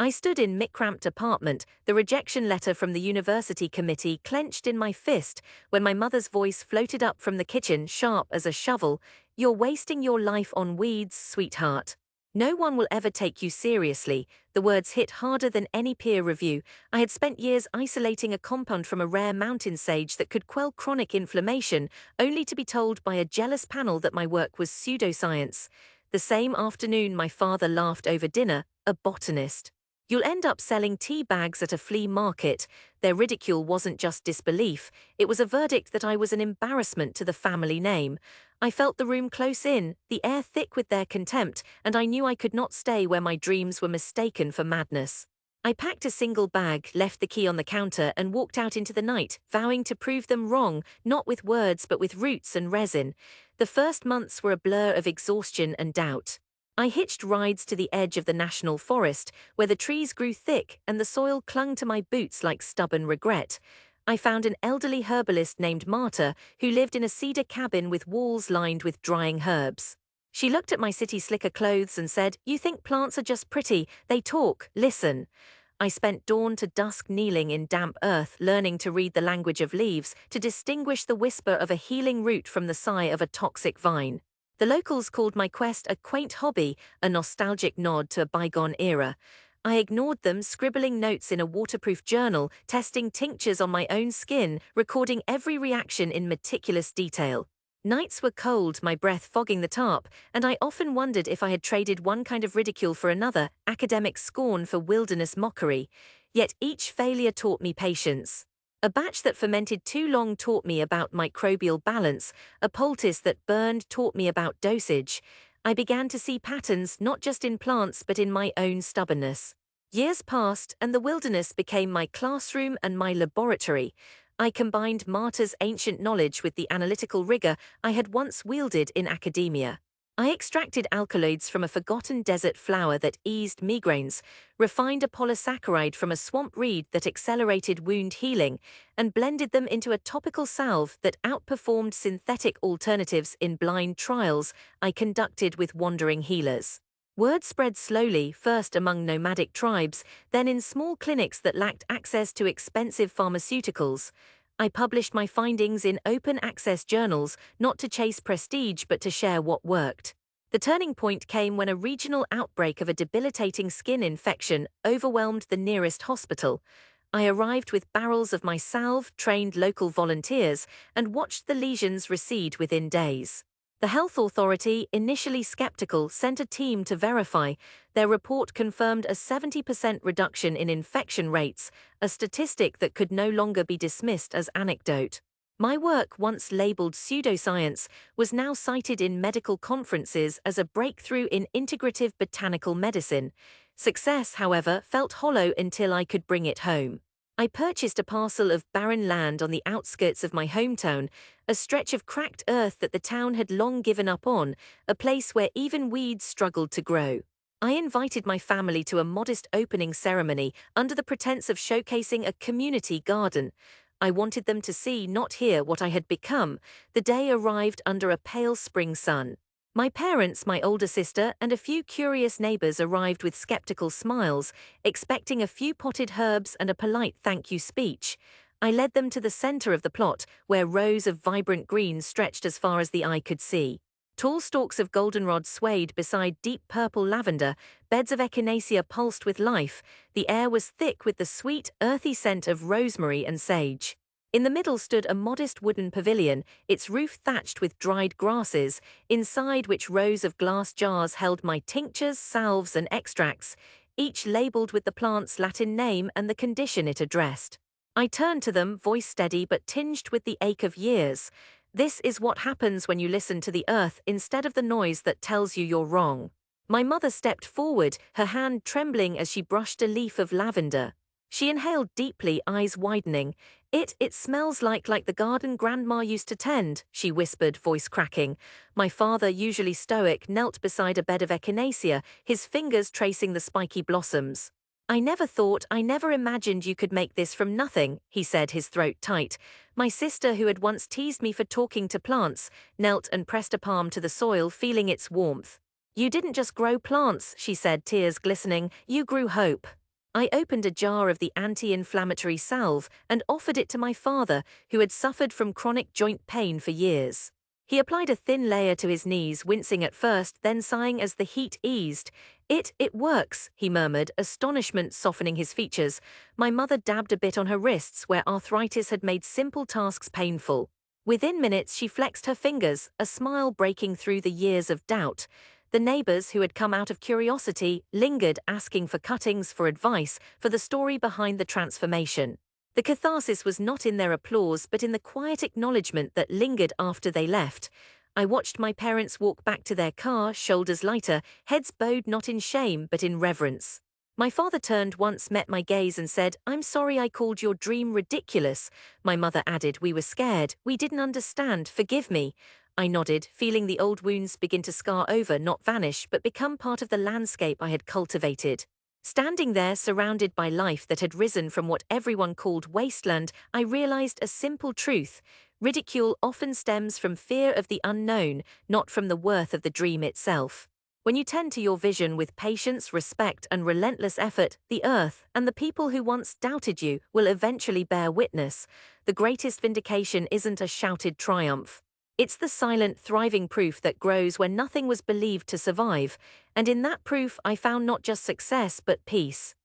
I stood in my-cramped apartment, the rejection letter from the university committee clenched in my fist, when my mother's voice floated up from the kitchen, sharp as a shovel. "You're wasting your life on weeds, sweetheart. No one will ever take you seriously." The words hit harder than any peer review. I had spent years isolating a compound from a rare mountain sage that could quell chronic inflammation, only to be told by a jealous panel that my work was pseudoscience. The same afternoon my father laughed over dinner, a botanist. "You'll end up selling tea bags at a flea market." Their ridicule wasn't just disbelief, it was a verdict that I was an embarrassment to the family name. I felt the room close in, the air thick with their contempt, and I knew I could not stay where my dreams were mistaken for madness. I packed a single bag, left the key on the counter, and walked out into the night, vowing to prove them wrong, not with words but with roots and resin. The first months were a blur of exhaustion and doubt. I hitched rides to the edge of the national forest, where the trees grew thick and the soil clung to my boots like stubborn regret. I found an elderly herbalist named Marta, who lived in a cedar cabin with walls lined with drying herbs. She looked at my city slicker clothes and said, "You think plants are just pretty, they talk, listen." I spent dawn to dusk kneeling in damp earth, learning to read the language of leaves, to distinguish the whisper of a healing root from the sigh of a toxic vine. The locals called my quest a quaint hobby, a nostalgic nod to a bygone era. I ignored them, scribbling notes in a waterproof journal, testing tinctures on my own skin, recording every reaction in meticulous detail. Nights were cold, my breath fogging the tarp, and I often wondered if I had traded one kind of ridicule for another, academic scorn for wilderness mockery. Yet each failure taught me patience. A batch that fermented too long taught me about microbial balance, a poultice that burned taught me about dosage. I began to see patterns not just in plants but in my own stubbornness. Years passed, and the wilderness became my classroom and my laboratory. I combined Marta's ancient knowledge with the analytical rigor I had once wielded in academia. I extracted alkaloids from a forgotten desert flower that eased migraines, refined a polysaccharide from a swamp reed that accelerated wound healing, and blended them into a topical salve that outperformed synthetic alternatives in blind trials I conducted with wandering healers. Word spread slowly, first among nomadic tribes, then in small clinics that lacked access to expensive pharmaceuticals. I published my findings in open-access journals, not to chase prestige but to share what worked. The turning point came when a regional outbreak of a debilitating skin infection overwhelmed the nearest hospital. I arrived with barrels of my salve, trained local volunteers, and watched the lesions recede within days. The health authority, initially skeptical, sent a team to verify. Their report confirmed a 70% reduction in infection rates, a statistic that could no longer be dismissed as anecdote. My work, once labeled pseudoscience, was now cited in medical conferences as a breakthrough in integrative botanical medicine. Success, however, felt hollow until I could bring it home. I purchased a parcel of barren land on the outskirts of my hometown, a stretch of cracked earth that the town had long given up on, a place where even weeds struggled to grow. I invited my family to a modest opening ceremony under the pretense of showcasing a community garden. I wanted them to see, not hear, what I had become. The day arrived under a pale spring sun. My parents, my older sister, and a few curious neighbors arrived with skeptical smiles, expecting a few potted herbs and a polite thank you speech. I led them to the center of the plot, where rows of vibrant green stretched as far as the eye could see. Tall stalks of goldenrod swayed beside deep purple lavender, beds of echinacea pulsed with life. The air was thick with the sweet, earthy scent of rosemary and sage. In the middle stood a modest wooden pavilion, its roof thatched with dried grasses, inside which rows of glass jars held my tinctures, salves, and extracts, each labeled with the plant's Latin name and the condition it addressed. I turned to them, voice steady but tinged with the ache of years. "This is what happens when you listen to the earth instead of the noise that tells you you're wrong." My mother stepped forward, her hand trembling as she brushed a leaf of lavender. She inhaled deeply, eyes widening. It smells like the garden Grandma used to tend," she whispered, voice cracking. My father, usually stoic, knelt beside a bed of echinacea, his fingers tracing the spiky blossoms. I never imagined you could make this from nothing," he said, his throat tight. My sister, who had once teased me for talking to plants, knelt and pressed a palm to the soil, feeling its warmth. "You didn't just grow plants," she said, tears glistening, "you grew hope." I opened a jar of the anti-inflammatory salve and offered it to my father, who had suffered from chronic joint pain for years. He applied a thin layer to his knees, wincing at first, then sighing as the heat eased. It works, he murmured, astonishment softening his features. My mother dabbed a bit on her wrists where arthritis had made simple tasks painful. Within minutes she flexed her fingers, a smile breaking through the years of doubt. The neighbors, who had come out of curiosity, lingered, asking for cuttings, for advice, for the story behind the transformation. The catharsis was not in their applause but in the quiet acknowledgement that lingered after they left. I watched my parents walk back to their car, shoulders lighter, heads bowed not in shame but in reverence. My father turned once, met my gaze and said, "I'm sorry I called your dream ridiculous." My mother added, "We were scared, we didn't understand, forgive me." I nodded, feeling the old wounds begin to scar over, not vanish, but become part of the landscape I had cultivated. Standing there, surrounded by life that had risen from what everyone called wasteland, I realized a simple truth. Ridicule often stems from fear of the unknown, not from the worth of the dream itself. When you tend to your vision with patience, respect, and relentless effort, the earth, and the people who once doubted you, will eventually bear witness. The greatest vindication isn't a shouted triumph. It's the silent, thriving proof that grows where nothing was believed to survive, and in that proof I found not just success but peace.